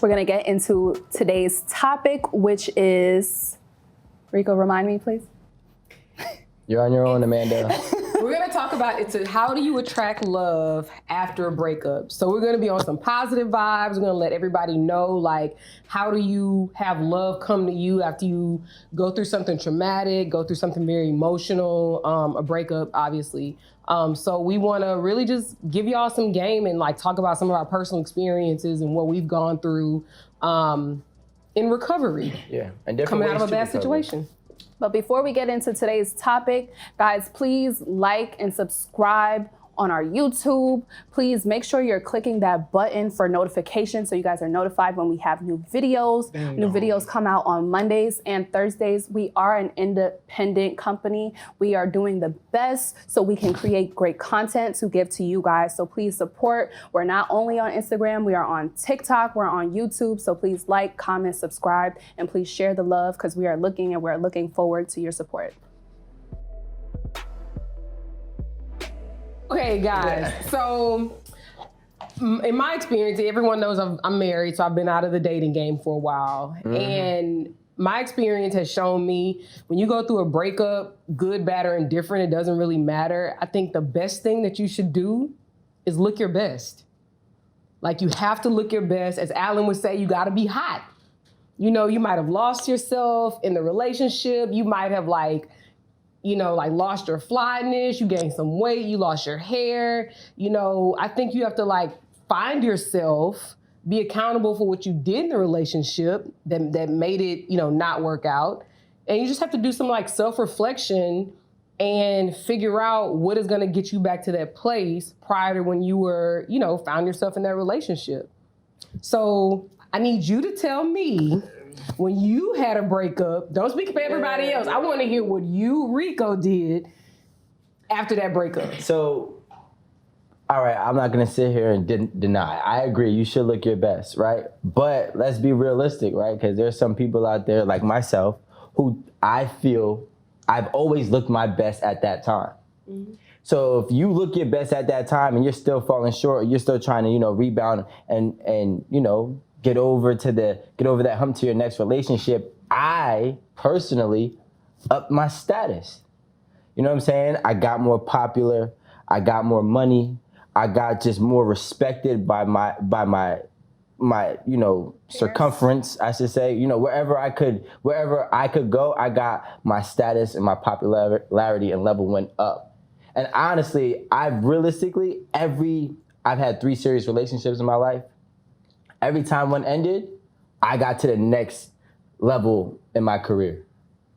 We're going to get into today's topic, which is, Rico, remind me, please. You're on your own, Amanda. We're going to talk about how do you attract love after a breakup. So we're going to be on some positive vibes. We're going to let everybody know, like, how do you have love come to you after you go through something traumatic, go through something very emotional, a breakup, obviously. So we want to really just give y'all some game and like talk about some of our personal experiences and what we've gone through in recovery. Yeah, and coming out of a bad situation. But before we get into today's topic, guys, please like and subscribe on our YouTube. Please make sure you're clicking that button for notifications so you guys are notified when we have new videos. New videos come out on Mondays and Thursdays. We are an independent company. We are doing the best so we can create great content to give to you guys. So please support. We're not only on Instagram, we are on TikTok, we're on YouTube. So please like, comment, subscribe, and please share the love because we're looking forward to your support. Okay, guys, so in my experience, everyone knows I'm married, so I've been out of the dating game for a while. Mm-hmm. And my experience has shown me when you go through a breakup, good, bad, or indifferent, it doesn't really matter. I think the best thing that you should do is look your best. Like, you have to look your best. As Alan would say, you gotta be hot. You know, you might have lost yourself in the relationship. You might have lost your flyness, you gained some weight, you lost your hair. I think you have to find yourself, be accountable for what you did in the relationship that made it, not work out. And you just have to do some self-reflection and figure out what is gonna get you back to that place prior to when you were, found yourself in that relationship. So I need you to tell me, when you had a breakup, don't speak for everybody else. I want to hear what you, Rico, did after that breakup. So, all right, I'm not going to sit here and deny. I agree, you should look your best, right? But let's be realistic, right? Because there's some people out there like myself who I feel I've always looked my best at that time. Mm-hmm. So if you look your best at that time and you're still falling short, or you're still trying to, rebound and get over that hump to your next relationship, I personally upped my status. You know what I'm saying? I got more popular, I got more money, I got just more respected by my circumference, I should say. Wherever I could go, I got my status and my popularity and level went up. And honestly, I've had 3 serious relationships in my life. Every time one ended, I got to the next level in my career.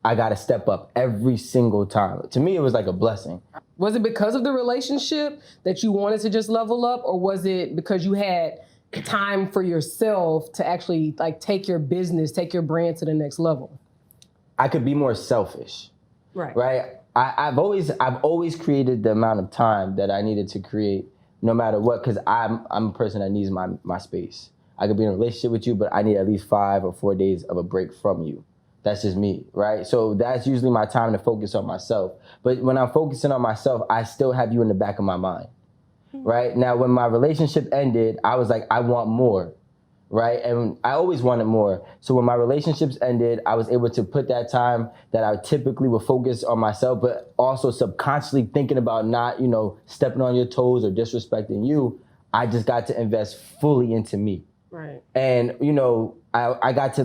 I got to step up every single time. To me, it was like a blessing. Was it because of the relationship that you wanted to just level up, or was it because you had time for yourself to actually take your business, take your brand to the next level? I could be more selfish. Right? I've always created the amount of time that I needed to create, no matter what, because I'm a person that needs my space. I could be in a relationship with you, but I need at least 5 or 4 days of a break from you. That's just me, right? So that's usually my time to focus on myself. But when I'm focusing on myself, I still have you in the back of my mind, right? Now, when my relationship ended, I was like, I want more, right? And I always wanted more. So when my relationships ended, I was able to put that time that I typically would focus on myself, but also subconsciously thinking about not, stepping on your toes or disrespecting you. I just got to invest fully into me. Right. And, I got to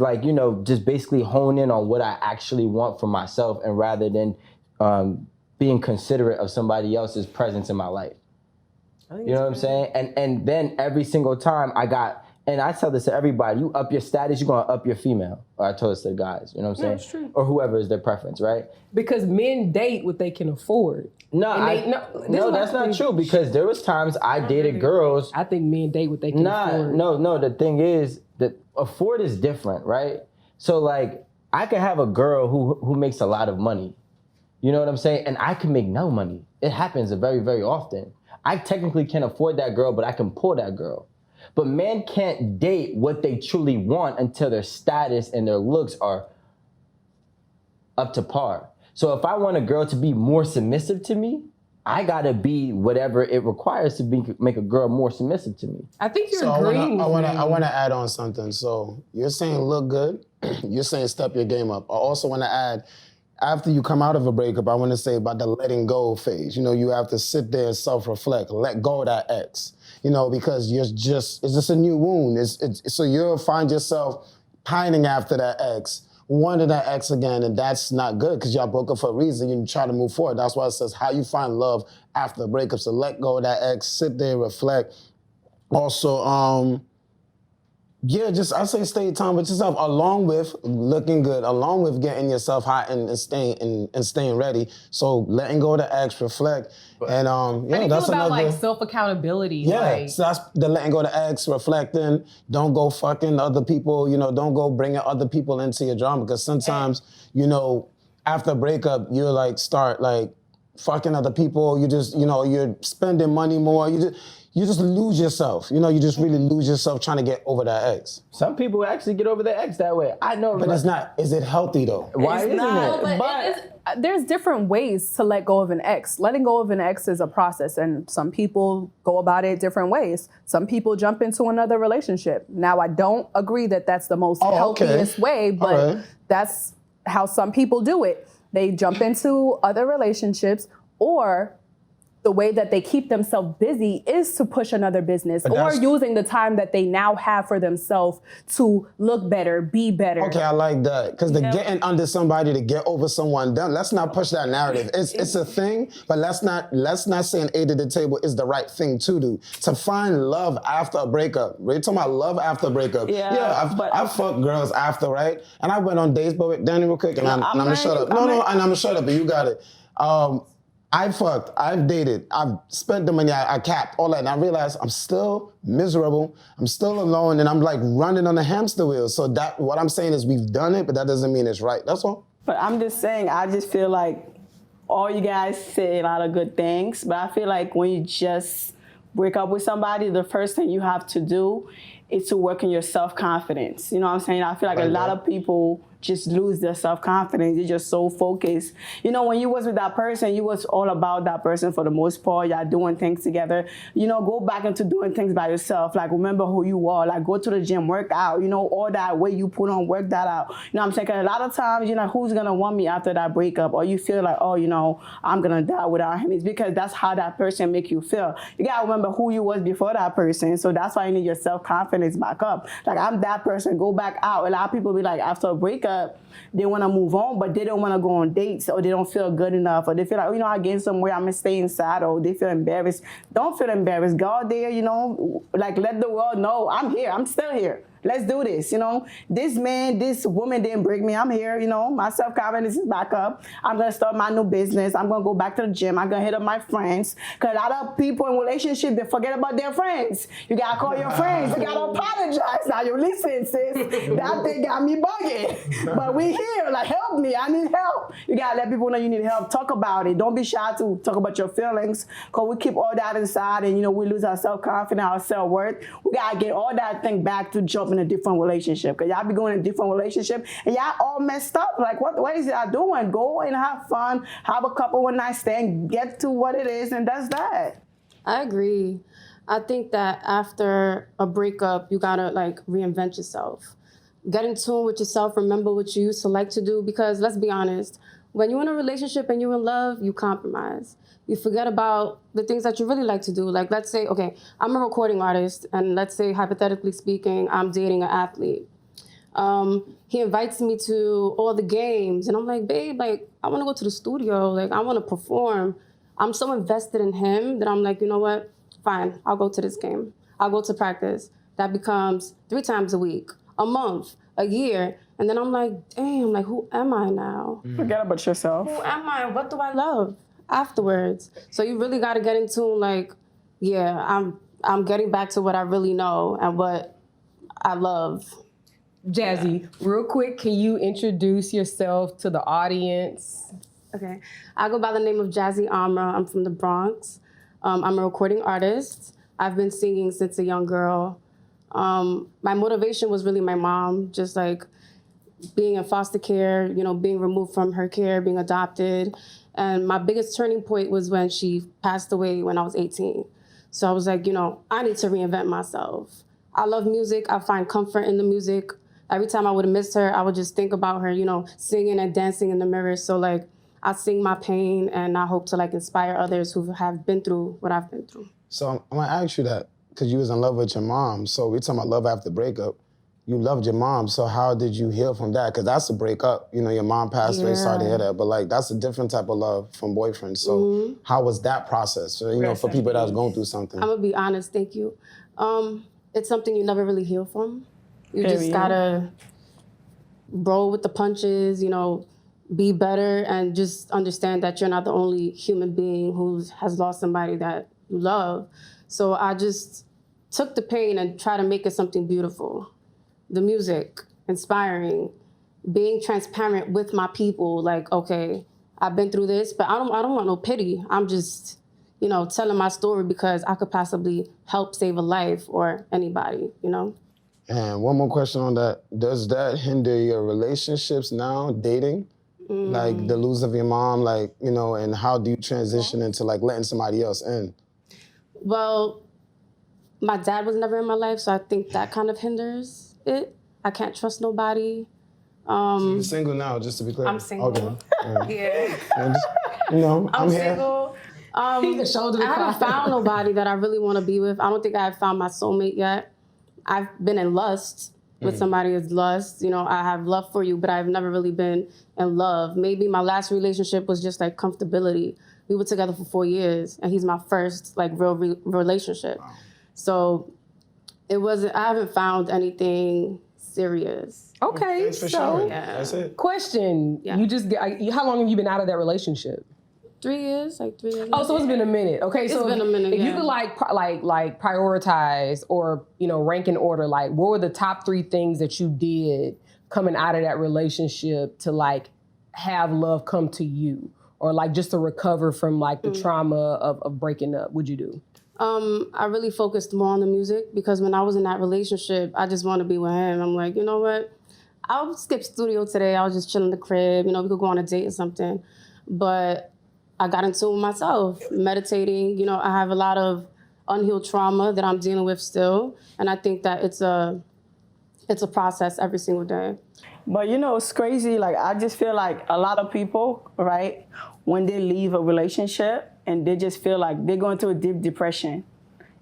just basically hone in on what I actually want for myself, and rather than being considerate of somebody else's presence in my life. You know what I'm saying? And then every single time and I tell this to everybody, you up your status, you're going to up your female. Or I tell this to guys, you know what I'm saying? That's true. Or whoever is their preference, right? Because men date what they can afford. No, that's not true, because there was times I dated girls. I think men date what they can afford. No, the thing is that afford is different, right? So I could have a girl who makes a lot of money. You know what I'm saying? And I can make no money. It happens very, very often. I technically can't afford that girl, but I can pull that girl. But men can't date what they truly want until their status and their looks are up to par. So if I want a girl to be more submissive to me, I gotta be whatever it requires to make a girl more submissive to me. I think you're So agreeing. I want to add on something. So you're saying look good. You're saying step your game up. I also want to add, after you come out of a breakup, I want to say about the letting go phase. You know, you have to sit there and self-reflect, let go of that ex. You know, because it's just a new wound. So you'll find yourself pining after that ex, wanting that ex again, and that's not good because y'all broke up for a reason. You try to move forward. That's why it says how you find love after a breakup. So let go of that ex, sit there, reflect. Also, I say stay time with yourself, along with looking good, along with getting yourself hot and staying ready. So letting go of the ex, reflect, and How do you that's feel about another. like self-accountability? Yeah, Like, so that's the letting go of the ex, reflecting. Don't go fucking other people. You know, don't go bringing other people into your drama because sometimes after a breakup, you like start like fucking other people. You just you're spending money more. You just lose yourself. You know, you just really lose yourself trying to get over that ex. Some people actually get over their ex that way. I know. But it's not, is it healthy though? Why isn't No, it? but there's different ways to let go of an ex. Letting go of an ex is a process, and some people go about it different ways. Some people jump into another relationship. Now, I don't agree that that's the most healthiest way, but that's how some people do it. They jump into other relationships, or the way that they keep themselves busy is to push another business or using the time that they now have for themselves to look better, be better. Okay, I like that. Because getting under somebody to get over someone, let's not push that narrative. It's a thing, but let's not say an aid to the table is the right thing to do. To find love after a breakup. We're talking about love after a breakup. I've fucked girls after, right? And I went on dates, but wait, Danny, real quick, and I'm gonna shut up. And I'm gonna shut up, but you got it. I've dated, I've spent the money, I capped, all that, and I realized I'm still miserable, I'm still alone, and I'm like running on a hamster wheel. So what I'm saying is we've done it, but that doesn't mean it's right, that's all. But I'm just saying, I just feel like all you guys say a lot of good things, but I feel like when you just break up with somebody, the first thing you have to do is to work on your self-confidence. You know what I'm saying? I feel like a lot of people just lose their self-confidence. You're just so focused. You know, when you was with that person, you was all about that person for the most part. Y'all doing things together. You know, go back into doing things by yourself. Like, remember who you are. Like, go to the gym, work out. You know, all that way you put on, work that out. You know what I'm saying? 'Cause a lot of times, you know, who's going to want me after that breakup? Or you feel like, oh, you know, I'm going to die without him. It's because that's how that person make you feel. You got to remember who you was before that person. So that's why you need your self-confidence back up. Like, I'm that person. Go back out. A lot of people be like, after a breakup, they want to move on, but they don't want to go on dates, or they don't feel good enough, or they feel like, you know, I gained some weight, I'm going to stay inside, or they feel embarrassed. Don't feel embarrassed. Go out there, you know, like let the world know I'm here. I'm still here. Let's do this, you know. This man, this woman didn't break me. I'm here, you know. My self-confidence is back up. I'm going to start my new business. I'm going to go back to the gym. I'm going to hit up my friends. Because a lot of people in relationships, they forget about their friends. You got to call your friends. You got to apologize. Now, you listen, sis. That thing got me bugging. But we here. Like, help me. I need help. You got to let people know you need help. Talk about it. Don't be shy to talk about your feelings. Because we keep all that inside and, you know, we lose our self-confidence, our self-worth. We got to get all that thing back to jump in a different relationship. Because y'all be going in a different relationship and y'all all messed up. Like, what is y'all doing? Go and have fun, have a couple one night stand, get to what it is, and that's that. I agree. I think that after a breakup, you gotta like reinvent yourself. Get in tune with yourself, remember what you used to like to do, because let's be honest, when you're in a relationship and you're in love, you compromise. You forget about the things that you really like to do. Like, let's say, okay, I'm a recording artist, and let's say, hypothetically speaking, I'm dating an athlete. He invites me to all the games, and I'm like, babe, like, I want to go to the studio. Like, I want to perform. I'm so invested in him that I'm like, you know what? Fine, I'll go to this game. I'll go to practice. That becomes 3 times a week, a month, a year. And then I'm like, damn, like, who am I now? Forget about yourself. Who am I? What do I love afterwards? So you really got to get into like, yeah, I'm getting back to what I really know and what I love. Jazzy, real quick, can you introduce yourself to the audience? Okay, I go by the name of Jazzy Amra. I'm from the Bronx. I'm a recording artist. I've been singing since a young girl. My motivation was really my mom, just like being in foster care, you know, being removed from her care, being adopted. And my biggest turning point was when she passed away when I was 18. So I was like, I need to reinvent myself. I love music. I find comfort in the music. Every time I would have missed her, I would just think about her, singing and dancing in the mirror. So like, I sing my pain, and I hope to like inspire others who have been through what I've been through. So I'm gonna ask you that, because you was in love with your mom. So we're talking about love after breakup. You loved your mom, so how did you heal from that? Because that's a breakup. Your mom passed away, sorry to hear that, but like that's a different type of love from boyfriends. So how was that process? So, for people that's going through something. I'm gonna be honest, thank you. It's something you never really heal from. You just gotta roll with the punches, be better, and just understand that you're not the only human being who has lost somebody that you love. So I just took the pain and tried to make it something beautiful. The music, inspiring, being transparent with my people. Like, okay, I've been through this, but I don't want no pity. I'm just, telling my story because I could possibly help save a life or anybody, And one more question on that. Does that hinder your relationships now, dating? Like the lose of your mom, and how do you transition into like letting somebody else in? Well, my dad was never in my life, so I think that kind of hinders it. I can't trust nobody. You're single now, just to be clear. I'm single. Okay. Yeah. I'm here. Single. I haven't found nobody that I really want to be with. I don't think I've found my soulmate yet. I've been in lust with somebody who's lust. I have love for you, but I've never really been in love. Maybe my last relationship was just like comfortability. We were together for 4 years, and he's my first like real relationship. Wow. So I haven't found anything serious. Okay, Thanks for sharing. That's it. Question: how long have you been out of that relationship? 3 years, like 3 years. Oh, so it's been a minute. Okay, It's so been a minute, if you could like prioritize or rank in order, like what were the top 3 things that you did coming out of that relationship to like have love come to you, or like just to recover from like the trauma of breaking up? What'd you do? I really focused more on the music because when I was in that relationship, I just want to be with him. I'm like, you know what? I'll skip studio today. I'll just chill in the crib. We could go on a date or something. But I got in tune with myself, meditating. I have a lot of unhealed trauma that I'm dealing with still. And I think that it's a process every single day. But it's crazy. Like, I just feel like a lot of people, right, when they leave a relationship and they just feel like they're going through a deep depression.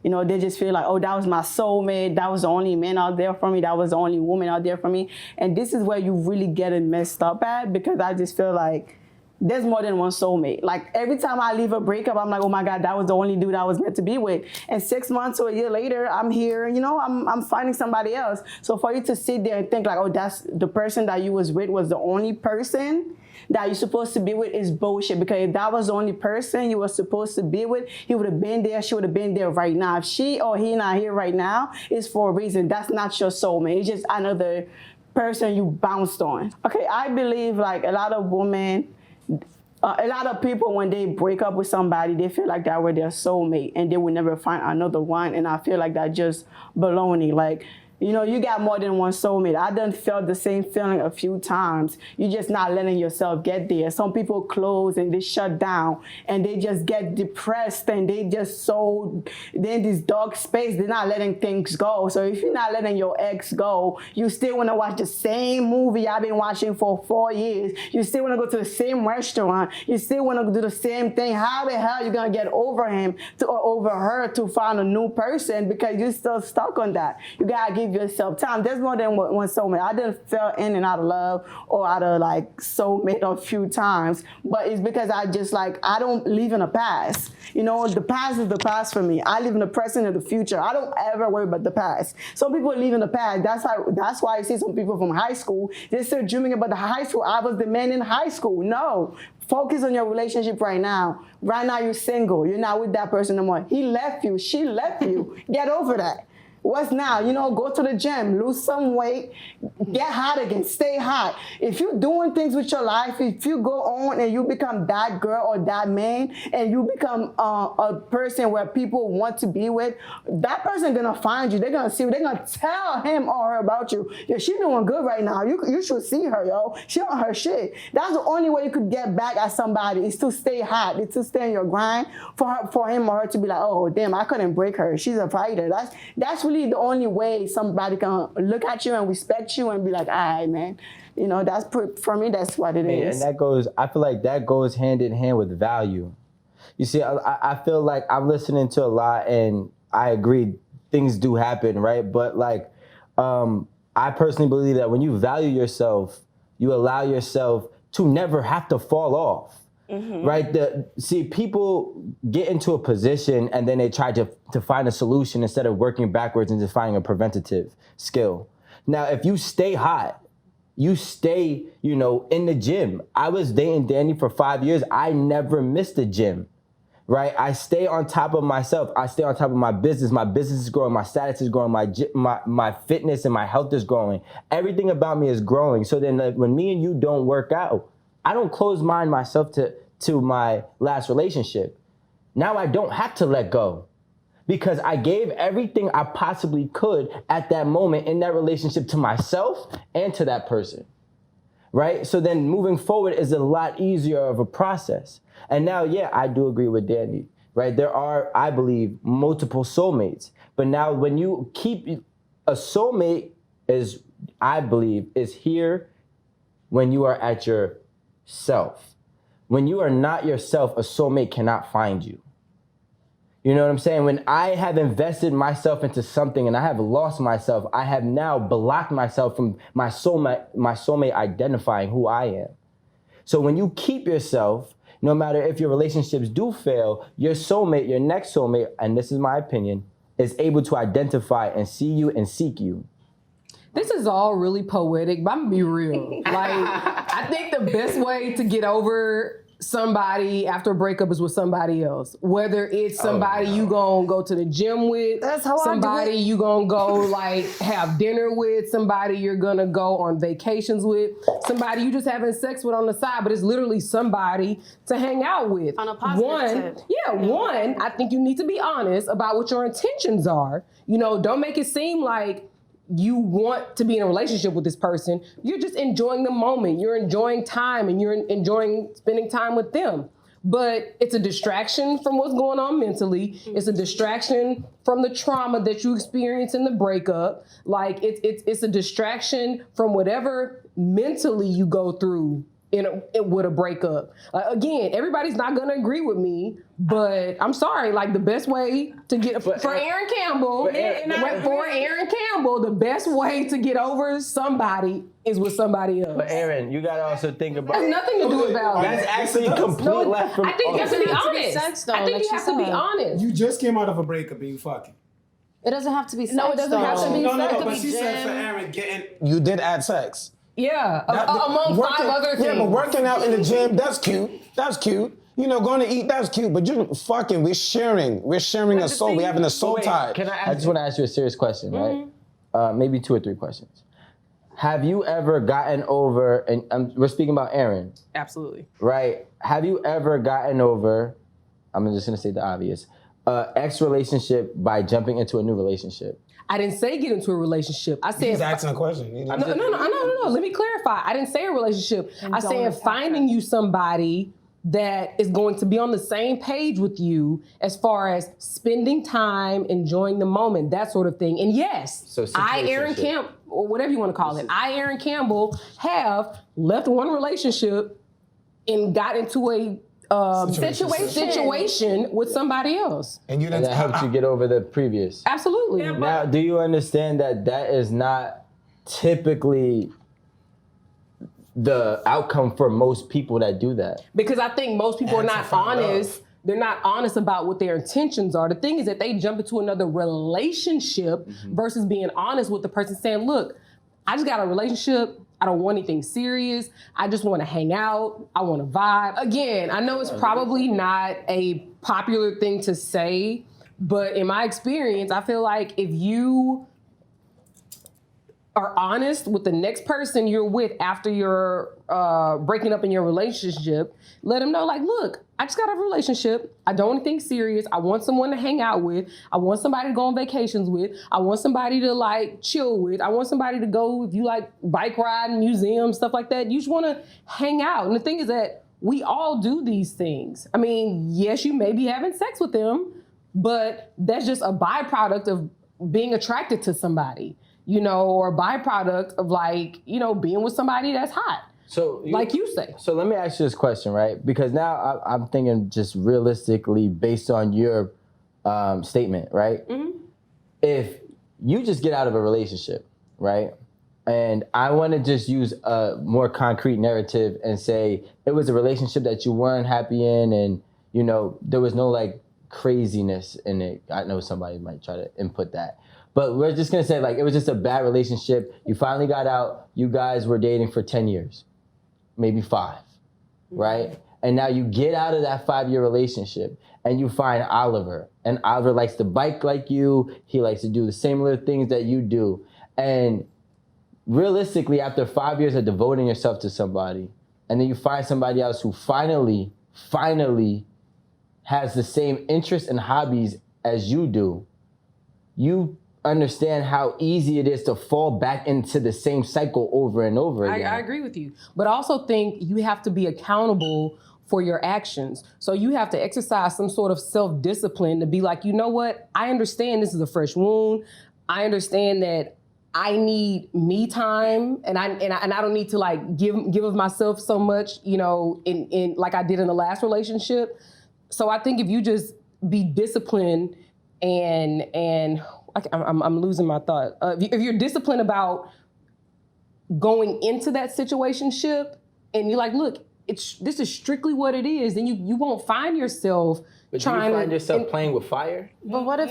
They just feel like, oh, that was my soulmate. That was the only man out there for me. That was the only woman out there for me. And this is where you really get it messed up at, because I just feel like there's more than one soulmate. Like, every time I leave a breakup, I'm like, oh my God, that was the only dude I was meant to be with. And 6 months or a year later, I'm here, I'm finding somebody else. So for you to sit there and think like, oh, that's the person that you was with was the only person that you're supposed to be with is bullshit. Because if that was the only person you were supposed to be with, he would have been there, she would have been there right now. If she or he not here right now, it's for a reason. That's not your soulmate. It's just another person you bounced on. Okay, I believe like a lot of women, a lot of people, when they break up with somebody, they feel like that were their soulmate and they will never find another one. And I feel like that just baloney. Like, you got more than one soulmate. I done felt the same feeling a few times. You're just not letting yourself get there. Some people close and they shut down and they just get depressed and they just they're in this dark space. They're not letting things go. So if you're not letting your ex go, you still want to watch the same movie I've been watching for 4 years. You still want to go to the same restaurant. You still want to do the same thing. How the hell are you going to get over him or over her to find a new person, because you're still stuck on that? You got to give yourself time. There's more than one soulmate. I didn't fell in and out of love or out of like soulmate a few times, but it's because I don't live in the past. The past is the past for me. I live in the present and the future. I don't ever worry about the past. Some people live in the past. That's why I see some people from high school, they're still dreaming about the high school. I was the man in high school. No. Focus on your relationship right now. Right now you're single. You're not with that person no more. He left you. She left you. Get over that. What's now? Go to the gym, lose some weight, get hot again, stay hot. If you're doing things with your life, if you go on and you become that girl or that man, and you become a person where people want to be with, that person gonna find you. They're gonna see you. They're gonna tell him or her about you. Yeah, she doing good right now. You should see her, yo. She on her shit. That's the only way you could get back at somebody is to stay hot. It's to stay in your grind for him or her to be like, oh damn, I couldn't break her. She's a fighter. That's really the only way somebody can look at you and respect you and be like, all right, man. You know, for me, that's what it is. And I feel like that goes hand in hand with value. You see, I feel like I'm listening to a lot and I agree, things do happen, right? But like, I personally believe that when you value yourself, you allow yourself to never have to fall off. Mm-hmm. Right? People get into a position and then they try to find a solution instead of working backwards and just finding a preventative skill. Now, if you stay hot, you stay, in the gym. I was dating Danny for 5 years. I never missed the gym, right? I stay on top of myself. I stay on top of my business. My business is growing. My status is growing. My fitness and my health is growing. Everything about me is growing. So then when me and you don't work out, I don't close mind myself to my last relationship. Now I don't have to let go because I gave everything I possibly could at that moment in that relationship to myself and to that person, right? So then moving forward is a lot easier of a process. And now, yeah, I do agree with Danny, right? There are, I believe, multiple soulmates. But now when you keep a soulmate I believe, is here when you are at your self. When you are not yourself, a soulmate cannot find you. You know what I'm saying? When I have invested myself into something and I have lost myself, I have now blocked myself from my soulmate identifying who I am. So when you keep yourself, no matter if your relationships do fail, your soulmate, your next soulmate, and this is my opinion, is able to identify and see you and seek you. This is all really poetic, but I'm gonna be real. Like, I think the best way to get over somebody after a breakup is with somebody else. Whether it's somebody you gonna go to the gym with, somebody you gonna go like have dinner with, somebody you're gonna go on vacations with, somebody you just having sex with on the side, but it's literally somebody to hang out with. On a positive tip. One, I think you need to be honest about what your intentions are. Don't make it seem like you want to be in a relationship with this person. You're just enjoying the moment. You're enjoying time and you're enjoying spending time with them. But it's a distraction from what's going on mentally. Mm-hmm. It's a distraction from the trauma that you experience in the breakup. Like it's a distraction from whatever mentally you go through with a breakup. Again, everybody's not gonna agree with me, but I'm sorry. Like the best way to get for Aaron Campbell, the best way to get over somebody is with somebody else. But Aaron, you gotta also think about. It has nothing to do with value. That's actually complete left from. I think you have to be honest. I think you have to be honest. You just came out of a breakup and you fucking. It doesn't have to be sex. No, it doesn't have to be sex. No, but she said for Aaron getting. You did add sex. Yeah, among 5 other things. Yeah, but working out in the gym, that's cute. That's cute. Going to eat, that's cute. But you're fucking, we're sharing a soul. We're having a soul tie. I just want to ask you a serious question, right? Maybe 2 or 3 questions. Have you ever gotten over, and we're speaking about Aaron. Absolutely. Right? Have you ever gotten over, I'm just going to say the obvious, ex-relationship by jumping into a new relationship? I didn't say get into a relationship. I said he's asking a question. No. Let me clarify. I didn't say a relationship. I said finding you somebody that is going to be on the same page with you as far as spending time, enjoying the moment, that sort of thing. And yes, I, Aaron Campbell, or whatever you want to call it, Aaron Campbell, have left one relationship and got into a situation with somebody else. And that helped you get over the previous. Absolutely. Yeah, now, do you understand that is not typically the outcome for most people that do that? Because I think most people are not honest. They're not honest about what their intentions are. The thing is that they jump into another relationship versus being honest with the person saying, look, I just got a relationship. I don't want anything serious. I just want to hang out. I want to vibe. Again, I know it's probably not a popular thing to say, but in my experience, I feel like if you are honest with the next person you're with after you're breaking up in your relationship, let them know, like, look, I just got out of a relationship. I don't want anything serious. I want someone to hang out with. I want somebody to go on vacations with. I want somebody to like chill with. I want somebody to go, if you like bike riding, museums, stuff like that. You just want to hang out. And the thing is that we all do these things. I mean, yes, you may be having sex with them, but that's just a byproduct of being attracted to somebody, you know, or a byproduct of like, you know, being with somebody that's hot. So, like you say. So let me ask you this question, right? Because now I'm thinking just realistically based on your statement, right? Mm-hmm. If you just get out of a relationship, right? And I want to just use a more concrete narrative and say it was a relationship that you weren't happy in and, you know, there was no like craziness in it. I know somebody might try to input that. But we're just going to say like it was just a bad relationship. You finally got out. You guys were dating for 10 years. Maybe 5, right? And now you get out of that 5-year relationship and you find Oliver. And Oliver likes to bike like you. He likes to do the similar things that you do. And realistically, after 5 years of devoting yourself to somebody, and then you find somebody else who finally has the same interests and hobbies as you do, you understand how easy it is to fall back into the same cycle over and over again. I agree with you. But I also think you have to be accountable for your actions. So you have to exercise some sort of self-discipline to be like, you know what? I understand this is a fresh wound. I understand that I need me time and I don't need to like give of myself so much, you know, in like I did in the last relationship. So I think if you just be disciplined and I'm losing my thought. If you're disciplined about going into that situationship and you're like, look, this is strictly what it is, then you won't find yourself trying to... find yourself playing with fire? But what if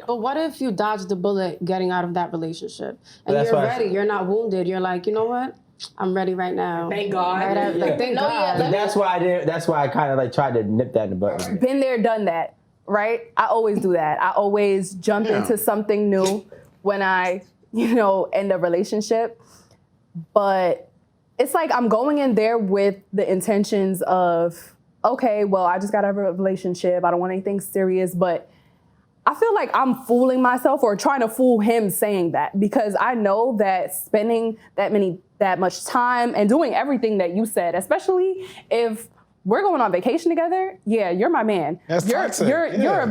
but what if you dodged the bullet getting out of that relationship and you're ready, you're not wounded, you're like, you know what? I'm ready right now. Thank God. Right? Like, thank God. Yeah, that's why I kind of like tried to nip that in the bud. Been there, done that. Right? I always do that. I always jump into something new when I, you know, end a relationship. But it's like I'm going in there with the intentions of, okay, well, I just got out of a relationship. I don't want anything serious. But I feel like I'm fooling myself or trying to fool him saying that because I know that spending that much time and doing everything that you said, especially if we're going on vacation together. Yeah, you're my man. That's toxic. You're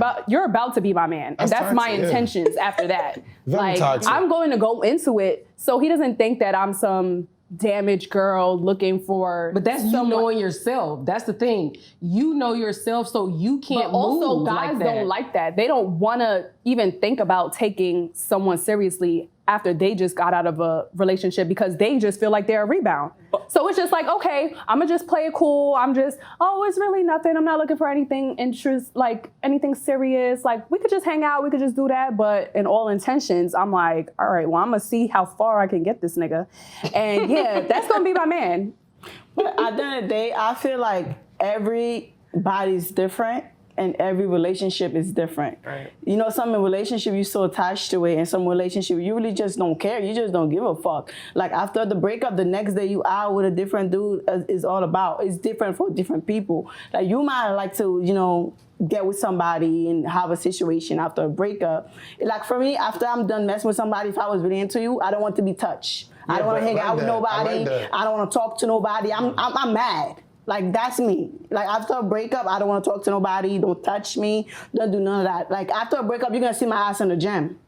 about to be my man, and that's my intentions after that. Very like toxic. I'm going to go into it so he doesn't think that I'm some damaged girl looking for. But that's you knowing yourself. That's the thing. You know yourself, so you can't. But also, move guys like that. don't like that. They don't want to even think about taking someone seriously after they just got out of a relationship because they just feel like they're a rebound. So it's just like, okay, I'm gonna just play it cool. It's really nothing. I'm not looking for anything anything serious. Like we could just hang out, we could just do that. But in all intentions, I'm like, all right, well, I'm gonna see how far I can get this nigga. And yeah, that's gonna be my man. But at the end of the day, I feel like everybody's different. And every relationship is different. Right. You know, some relationship you're so attached to it, and some relationship you really just don't care. You just don't give a fuck. Like after the breakup, the next day you out with a different dude is all about. It's different for different people. Like you might like to, you know, get with somebody and have a situation after a breakup. Like for me, after I'm done messing with somebody, if I was really into you, I don't want to be touched. I don't want to hang out with nobody. I don't want to talk to nobody. I'm mad. Like, that's me. Like, after a breakup, I don't want to talk to nobody. Don't touch me. Don't do none of that. Like, after a breakup, you're going to see my ass in the gym.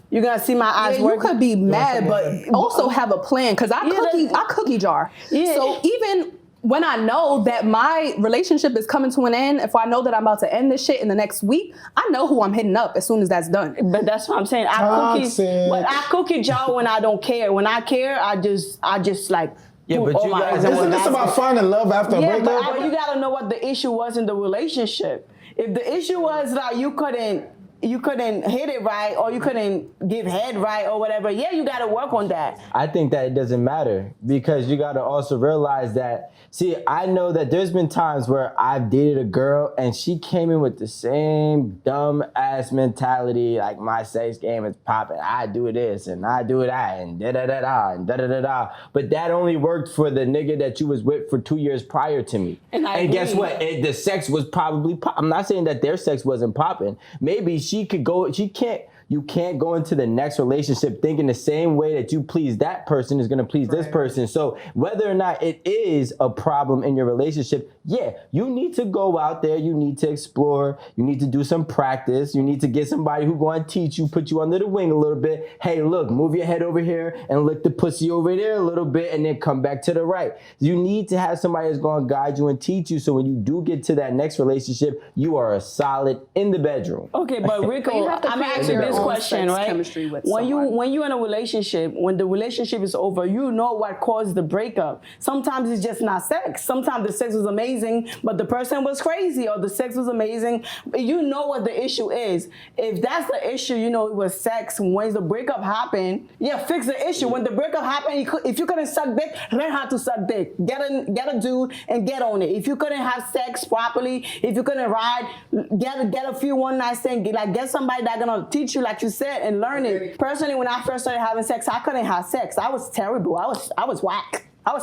You're going to see my ass working. You could be mad, but also have a plan. Because I cookie jar. Yeah. So even when I know that my relationship is coming to an end, if I know that I'm about to end this shit in the next week, I know who I'm hitting up as soon as that's done. But that's what I'm saying. I cookie jar when I don't care. When I care, I just like... Yeah, but you guys... Isn't this about finding love after a breakup? But you gotta know what the issue was in the relationship. If the issue was that you couldn't you couldn't hit it right or you couldn't give head right or whatever, yeah, you got to work on that. I think that it doesn't matter because you got to also realize that, see, I know that there's been times where I've dated a girl and she came in with the same dumb ass mentality, like my sex game is popping, I do this and I do that and da-da-da-da and da-da-da-da. But that only worked for the nigga that you was with for 2 years prior to me. And guess what? The sex was probably I'm not saying that their sex wasn't popping. Maybe you can't go into the next relationship thinking the same way that you please that person is going to please this person. So whether or not it is a problem in your relationship, yeah, you need to go out there, you need to explore, you need to do some practice, you need to get somebody who's going to teach you, put you under the wing a little bit. Hey, look, move your head over here and lick the pussy over there a little bit and then come back to the right. You need to have somebody that's going to guide you and teach you so when you do get to that next relationship, you are a solid in the bedroom. Okay, but Rico, I'm asking this question, right? When you're in a relationship, when the relationship is over, you know what caused the breakup. Sometimes it's just not sex. Sometimes the sex was amazing, but the person was crazy, or the sex was amazing. You know what the issue is. If that's the issue, you know it was sex. When the breakup happened, yeah, fix the issue. When the breakup happened, if you couldn't suck dick, learn how to suck dick. Get a dude and get on it. If you couldn't have sex properly, if you couldn't ride, get a few one night stands. Get somebody that's gonna teach you, like you said, and learn it. Personally, when I first started having sex, I couldn't have sex. I was terrible. I was whack. I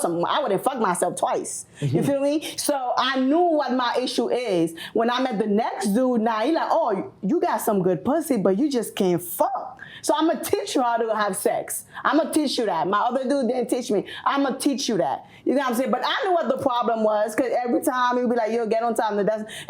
would have fucked myself twice. You feel me? So I knew what my issue is. When I met the next dude, now he like, oh, you got some good pussy, but you just can't fuck. So I'm gonna teach you how to have sex. I'm gonna teach you that. My other dude didn't teach me. I'm gonna teach you that. You know what I'm saying? But I knew what the problem was, because every time he'd be like, yo, get on time.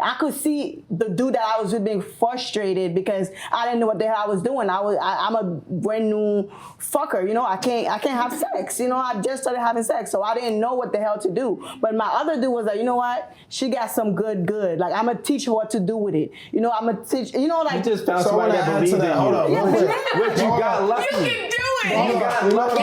I could see the dude that I was with being frustrated because I didn't know what the hell I was doing. I'm a brand new fucker, you know? I can't have sex. You know, I just started having sex, so I didn't know what the hell to do. But my other dude was like, you know what? She got some good. Like, I'm gonna teach her what to do with it. You know, I'm gonna teach, you know, like. You just found somebody that believes in you. Hold on, What you got lucky. You can do it. You got lucky.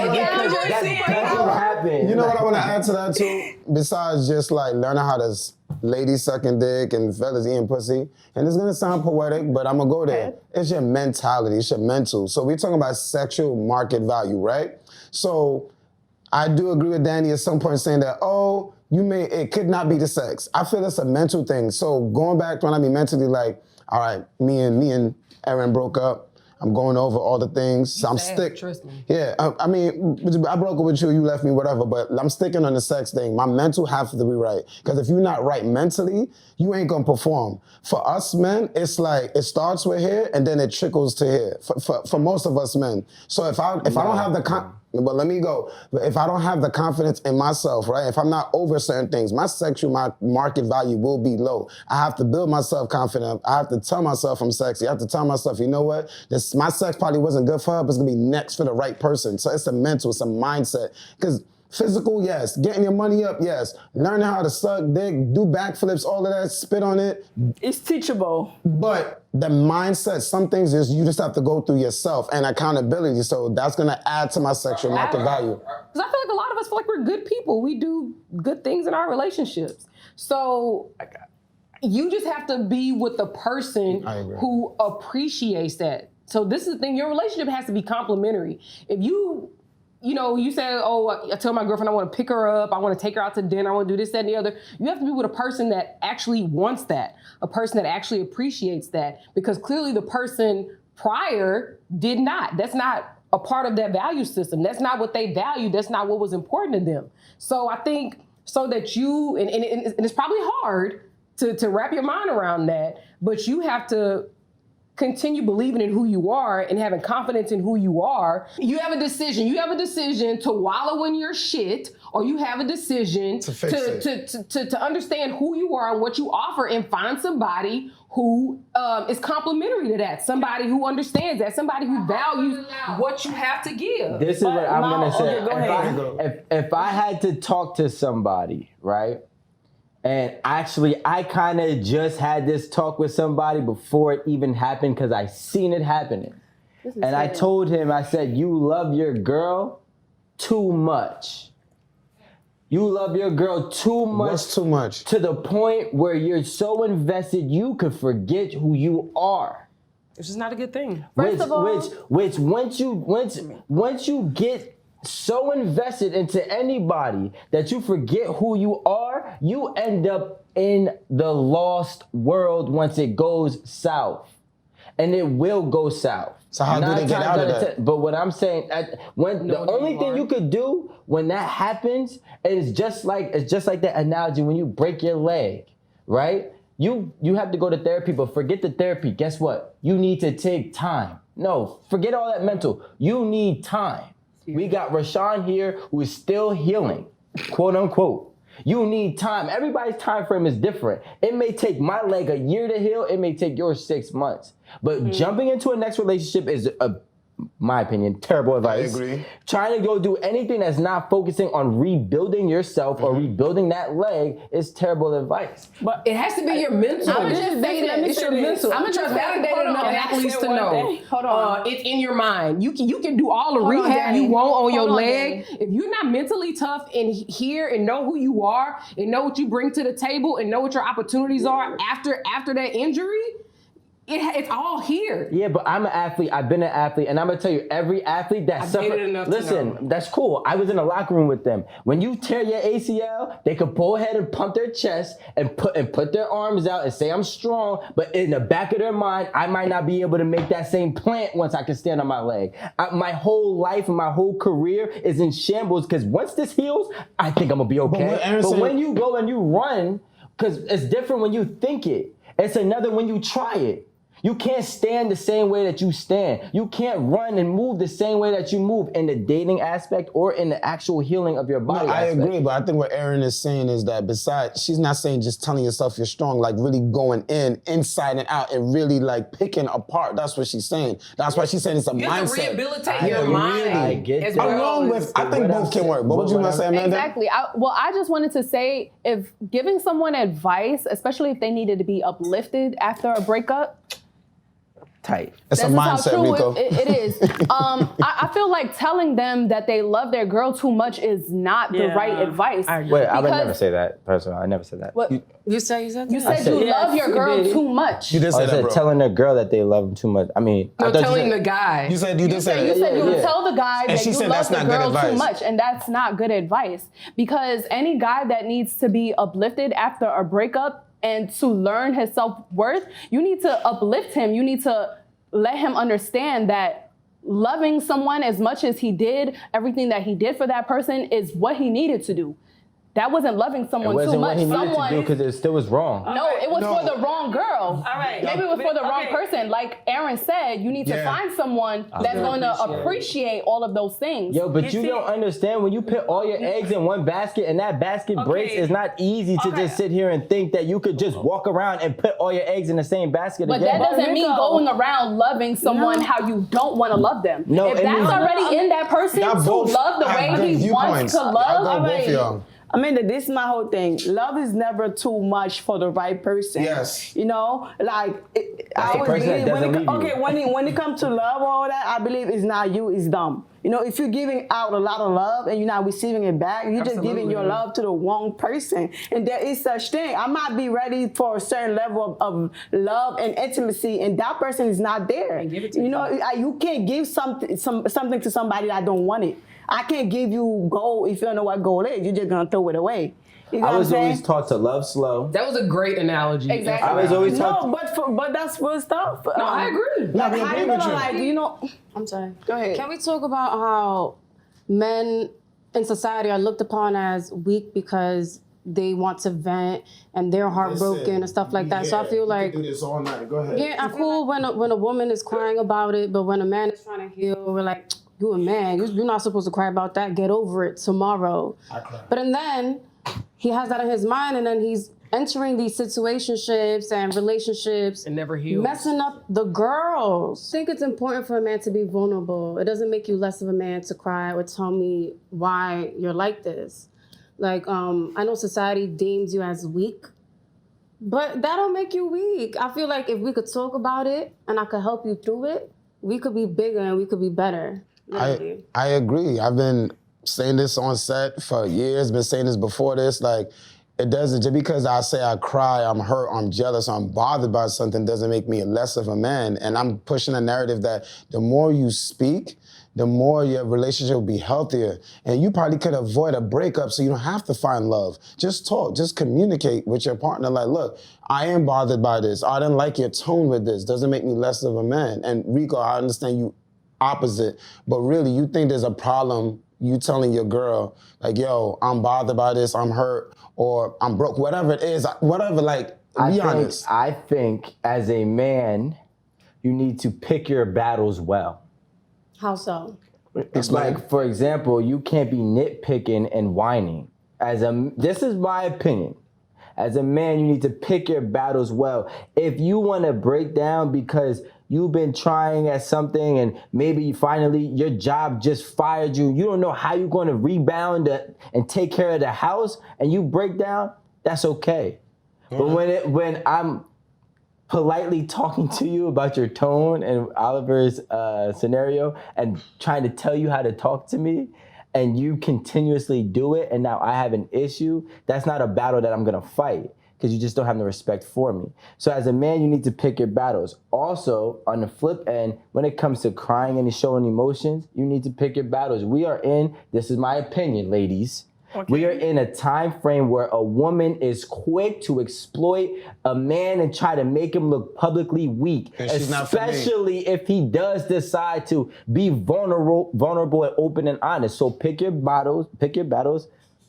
You know what I want to add to that too? Besides just like learning how to ladies sucking dick and fellas eating pussy, and it's gonna sound poetic, but I'm gonna go there. It's your mentality, it's your mental. So we're talking about sexual market value, right? So I do agree with Danny at some point saying that, oh, it could not be the sex. I feel it's a mental thing. So going back when I mean mentally, like, all right, me and Aaron broke up. I'm going over all the things. So I'm Trust me. Yeah, I mean, I broke up with you, you left me, whatever, but I'm sticking on the sex thing. My mental has to be right. Because if you're not right mentally, you ain't gonna perform. For us men, it's like, it starts with here and then it trickles to here. For most of us men. So if I don't have the but let me go. If I don't have the confidence in myself, right? If I'm not over certain things, my sexual market value will be low. I have to build myself confident. I have to tell myself I'm sexy. I have to tell myself, you know what? My sex probably wasn't good for her, but it's gonna be next for the right person. So it's a mental, it's a mindset. Because physical, yes. Getting your money up, yes. Learning how to suck dick, do backflips, all of that, spit on it. It's teachable. But the mindset, some things is you just have to go through yourself and accountability. So that's gonna add to my sexual market value. Because I feel like a lot of us feel like we're good people. We do good things in our relationships. So you just have to be with the person who appreciates that. So this is the thing, your relationship has to be complementary. If you say, oh, I tell my girlfriend I want to pick her up, I want to take her out to dinner, I want to do this, that, and the other. You have to be with a person that actually wants that, a person that actually appreciates that, because clearly the person prior did not. That's not a part of their value system. That's not what they valued. That's not what was important to them. So I think so that you, and it's probably hard to wrap your mind around that, but you have to continue believing in who you are and having confidence in who you are. You have a decision. You have a decision to wallow in your shit, or you have a decision to understand who you are and what you offer and find somebody who is complementary to that. Somebody who understands that. Somebody who values what you have to give. This is what I'm going to say. Okay, go ahead. If I had to talk to somebody, right? And actually, I kind of just had this talk with somebody before it even happened because I seen it happening. And I told him, I said, you love your girl too much. You love your girl too much. What's too much? To the point where you're so invested, you could forget who you are. It's just not a good thing. First of all, which once you get so invested into anybody that you forget who you are, you end up in the lost world once it goes south. And it will go south. So how do they get out of that? But what I'm saying, the only thing you could do when that happens is just like that analogy when you break your leg, right? You have to go to therapy, but forget the therapy. Guess what? You need to take time. No, forget all that mental. You need time. We got Rashawn here who is still healing, quote unquote. You need time. Everybody's time frame is different. It may take my leg a year to heal. It may take yours 6 months. But jumping into a next relationship is, my opinion, terrible advice. I agree. Trying to go do anything that's not focusing on rebuilding yourself or rebuilding that leg is terrible advice. But it has to be your mental. I'ma just say that. It's your mental. I'ma just validated hold enough on. athletes to Say one know. thing. Hold on. It's in your mind. You can do all the Hold on, rehab Danny. you want on your Hold on, leg. Danny. If you're not mentally tough and here and know who you are and know what you bring to the table and know what your opportunities are after that injury, it's all here. Yeah, but I'm an athlete. I've been an athlete, and I'm gonna tell you, every athlete that dated enough to know. listen, that's cool. I was in the locker room with them. When you tear your ACL, they could pull ahead and pump their chest and put their arms out and say I'm strong. But in the back of their mind, I might not be able to make that same plant once I can stand on my leg. My whole life and my whole career is in shambles because once this heals, I think I'm gonna be okay. But when you go and you run, because it's different when you think it. It's another when you try it. You can't stand the same way that you stand. You can't run and move the same way that you move in the dating aspect or in the actual healing of your body. No, I aspect. agree, but I think what Erin is saying is that besides, she's not saying just telling yourself you're strong, like really going inside and out and really like picking apart. That's what she's saying. That's why she's saying it's a You have to mindset. rehabilitate your mind. I get as that. well Along with, I think both can work. What would you want to say, Amanda? Exactly. I just wanted to say, if giving someone advice, especially if they needed to be uplifted after a breakup, Tight. It's a this is how mindset, true Rico. it is. I feel like telling them that they love their girl too much is not the right advice. Wait, I would never say that, personally. I never said that. What, You said that? you said you love your girl too much. You did say I that, said bro. telling a girl that they love them too much. I mean, I No, thought telling you the said, guy. You said you did say You that. said you would yeah. tell the guy that she you said love that's the not good girl too advice. much, and that's not good advice. Because any guy that needs to be uplifted after a breakup and to learn his self-worth, you need to uplift him. You need to let him understand that loving someone as much as he did, everything that he did for that person is what he needed to do. That wasn't loving it someone wasn't too what much. he needed to do because it still was wrong. No, it was for the wrong girl. All right. Maybe it was for the wrong person. Like Aaron said, you need to Yeah. find someone that's going to appreciate all of those things. Yo, but you don't understand when you put all your eggs in one basket and that basket breaks, it's not easy to just sit here and think that you could just walk around and put all your eggs in the same basket But again. that doesn't mean Rico- going around loving someone how you don't want to love them. No, if it that's means- already in that person Y'all to both love the have way good he wants viewpoints. to Y'all love, go both of y'all. I mean, this is my whole thing. Love is never too much for the right person. Yes. You know, like That's the person that doesn't leave you. when it comes to love or all that, I believe it's not you, it's them. You know, if you're giving out a lot of love and you're not receiving it back, you're just giving your love to the wrong person. And there is such thing. I might be ready for a certain level of love and intimacy, and that person is not there. You know, you can't give something to somebody that don't want it. I can't give you gold if you don't know what gold is. You're just gonna throw it away. You know I was what I'm always saying? taught to love slow. That was a great analogy. Exactly. I was always taught No, but that's real stuff. No, I agree. Like, we how agree you with gonna, you. like, you know? I'm sorry. Go ahead. Can we talk about how men in society are looked upon as weak because they want to vent and they're heartbroken and stuff like that? So I feel like, do this all night. Go ahead. yeah, I feel when a woman is crying about it, but when a man is trying to heal, we're like, you a man, you're not supposed to cry about that. Get over it tomorrow. I cry. But and then he has that in his mind, and then he's entering these situationships and relationships And never heals. messing up the girls. I think it's important for a man to be vulnerable. It doesn't make you less of a man to cry or tell me why you're like this. Like, I know society deems you as weak, but that don't make you weak. I feel like if we could talk about it and I could help you through it, we could be bigger and we could be better. I agree. I've been saying this on set for years, been saying this before this. Like, It doesn't. Just because I say I cry, I'm hurt, I'm jealous, I'm bothered by something doesn't make me less of a man. And I'm pushing a narrative that the more you speak, the more your relationship will be healthier. And you probably could avoid a breakup so you don't have to find love. Just talk, just communicate with your partner like, look, I am bothered by this. I didn't like your tone with this. Doesn't make me less of a man. And Rico, I understand you opposite, but really you think there's a problem you telling your girl, like, yo, I'm bothered by this, I'm hurt, or I'm broke, whatever it is, whatever, like, be honest. I think as a man, you need to pick your battles well. How so? Explain. Like, for example, you can't be nitpicking and whining. This is my opinion. As a man, you need to pick your battles well. If you want to break down because you've been trying at something and maybe finally your job just fired you, you don't know how you're going to rebound and take care of the house, and you break down, that's okay. But when I'm politely talking to you about your tone and Oliver's scenario and trying to tell you how to talk to me, and you continuously do it, and now I have an issue, that's not a battle that I'm gonna fight, because you just don't have the respect for me. So as a man, you need to pick your battles. Also, on the flip end, when it comes to crying and showing emotions, you need to pick your battles. We are in, this is my opinion, ladies, we are in a time frame where a woman is quick to exploit a man and try to make him look publicly weak, especially if he does decide to be vulnerable and open and honest. So pick your battles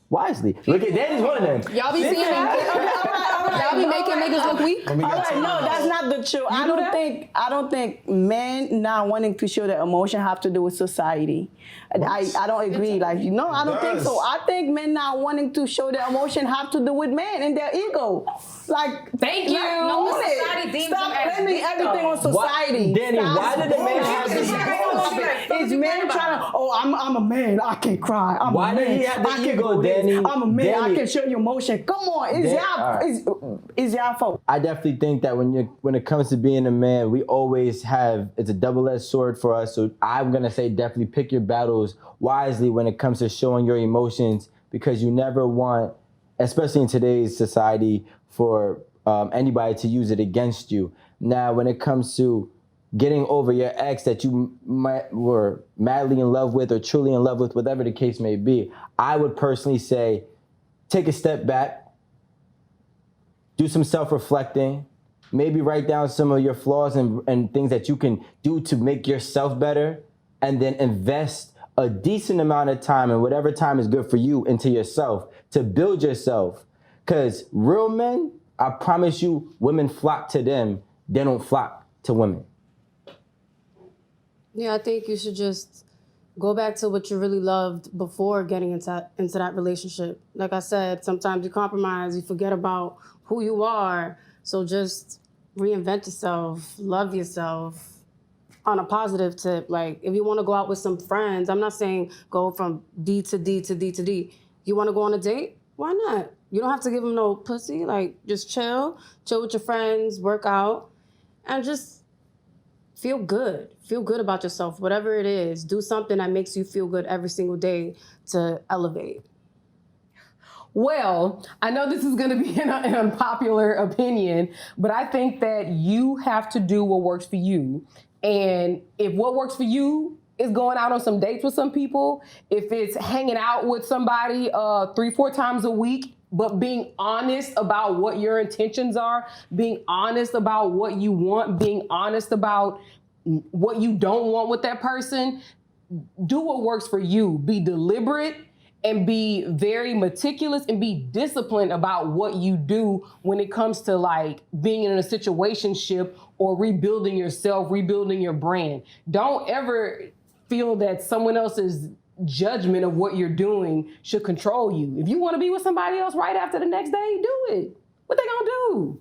wisely. Look at Danny's one of them. Y'all be seeing y'all be making niggas look weak. All right, no, that's not the truth. I don't think men not wanting to show their emotion have to do with society. I don't agree. Like, no, I don't think so. I think men not wanting to show their emotion have to do with men and their ego. Like, thank you. No, society deems stop them as blaming weak, everything though. on society. Danny, why did the man have this? It's men trying to, I'm a man, I can cry. Why did he have the ego, Danny? I'm a man, Danny. I can show you emotion. Come on, it's your fault. I definitely think that when it comes to being a man, we always have, it's a double-edged sword for us. So I'm gonna say definitely pick your battles wisely when it comes to showing your emotions, because you never want, especially in today's society, for anybody to use it against you. Now, when it comes to getting over your ex that you were madly in love with or truly in love with, whatever the case may be, I would personally say, take a step back, do some self-reflecting, maybe write down some of your flaws and things that you can do to make yourself better, and then invest a decent amount of time, and whatever time is good for you, into yourself to build yourself. Because real men, I promise you, women flock to them. They don't flock to women. Yeah, I think you should just go back to what you really loved before getting into that relationship. Like I said, sometimes you compromise, you forget about who you are. So just reinvent yourself, love yourself. On a positive tip, like if you want to go out with some friends, I'm not saying go from D to D to D to D. You want to go on a date? Why not? You don't have to give them no pussy. Like, just chill with your friends, work out, and just feel good. Feel good about yourself, whatever it is. Do something that makes you feel good every single day to elevate. Well, I know this is going to be an unpopular opinion, but I think that you have to do what works for you. And if what works for you is going out on some dates with some people, if it's hanging out with somebody 3-4 times a week, but being honest about what your intentions are, being honest about what you want, being honest about what you don't want with that person, do what works for you. Be deliberate and be very meticulous and be disciplined about what you do when it comes to like being in a situationship or rebuilding yourself, rebuilding your brand. Don't ever feel that someone else's judgment of what you're doing should control you. If you want to be with somebody else right after the next day, do it. What they gonna do?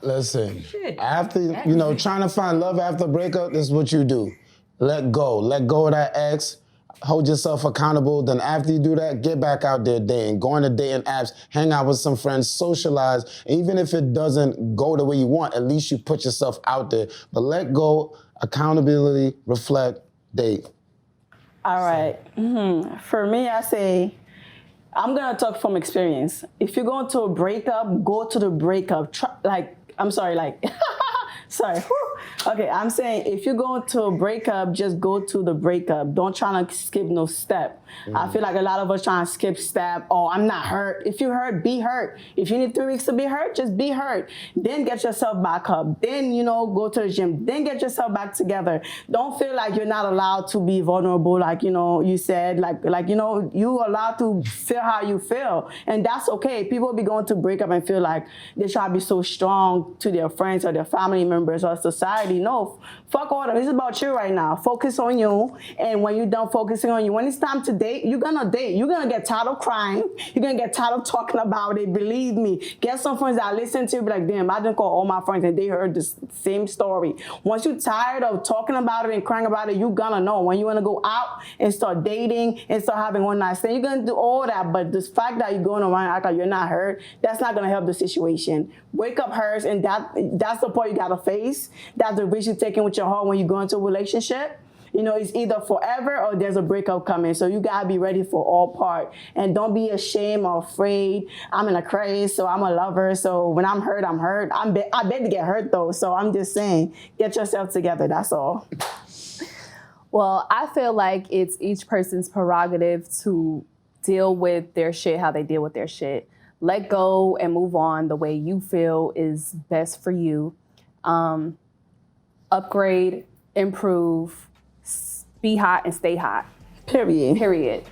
Listen, after, trying to find love after a breakup, this is what you do. Let go of that ex. Hold yourself accountable. Then after you do that, get back out there dating. Go on to dating apps, hang out with some friends, socialize. Even if it doesn't go the way you want, at least you put yourself out there. But let go, accountability, reflect, date. All right. For me, I say I'm gonna talk from experience. If you're going to a breakup, go to the breakup. Sorry. Whew. Okay, I'm saying if you're going to a breakup, just go to the breakup. Don't try to skip no step. I feel like a lot of us trying to skip step. Oh, I'm not hurt. If you're hurt, be hurt. If you need 3 weeks to be hurt, just be hurt. Then get yourself back up. Then, go to the gym. Then get yourself back together. Don't feel like you're not allowed to be vulnerable, like, you said. You're allowed to feel how you feel. And that's okay. People be going to breakup and feel like they try to be so strong to their friends or their family members or society. No, fuck all that. This is about you right now. Focus on you. And when you're done focusing on you, when it's time to date, you're gonna date. You're gonna get tired of crying. You're gonna get tired of talking about it. Believe me. Get some friends that listen to you, be like, damn, I didn't call all my friends and they heard the same story. Once you're tired of talking about it and crying about it, you're gonna know. When you wanna go out and start dating and start having one night stand, you're gonna do all that. But the fact that you're going around act like you're not hurt, that's not gonna help the situation. Wake up hurts, and that's the part you gotta face. That's the risk you're taking with your heart when you go into a relationship. It's either forever or there's a breakup coming. So you gotta be ready for all part. And don't be ashamed or afraid. I'm in a craze, so I'm a lover. So when I'm hurt, I'm hurt. I bet to get hurt though. So I'm just saying, get yourself together. That's all. Well, I feel like it's each person's prerogative to deal with their shit how they deal with their shit. Let go and move on the way you feel is best for you. Upgrade, improve, be hot and stay hot. Period.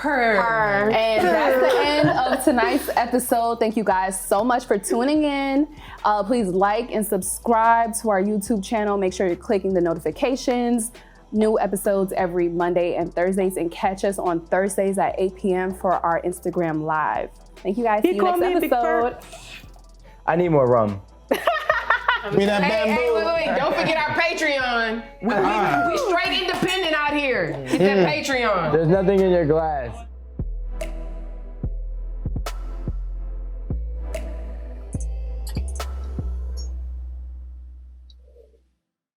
And that's the end of tonight's episode. Thank you guys so much for tuning in. Please like and subscribe to our YouTube channel. Make sure you're clicking the notifications. New episodes every Monday and Thursdays, and catch us on Thursdays at 8 p.m. for our Instagram Live. Thank you guys. See you next episode. I need more rum. Wait, don't forget our Patreon. We straight independent out here. Get that Patreon. There's nothing in your glass.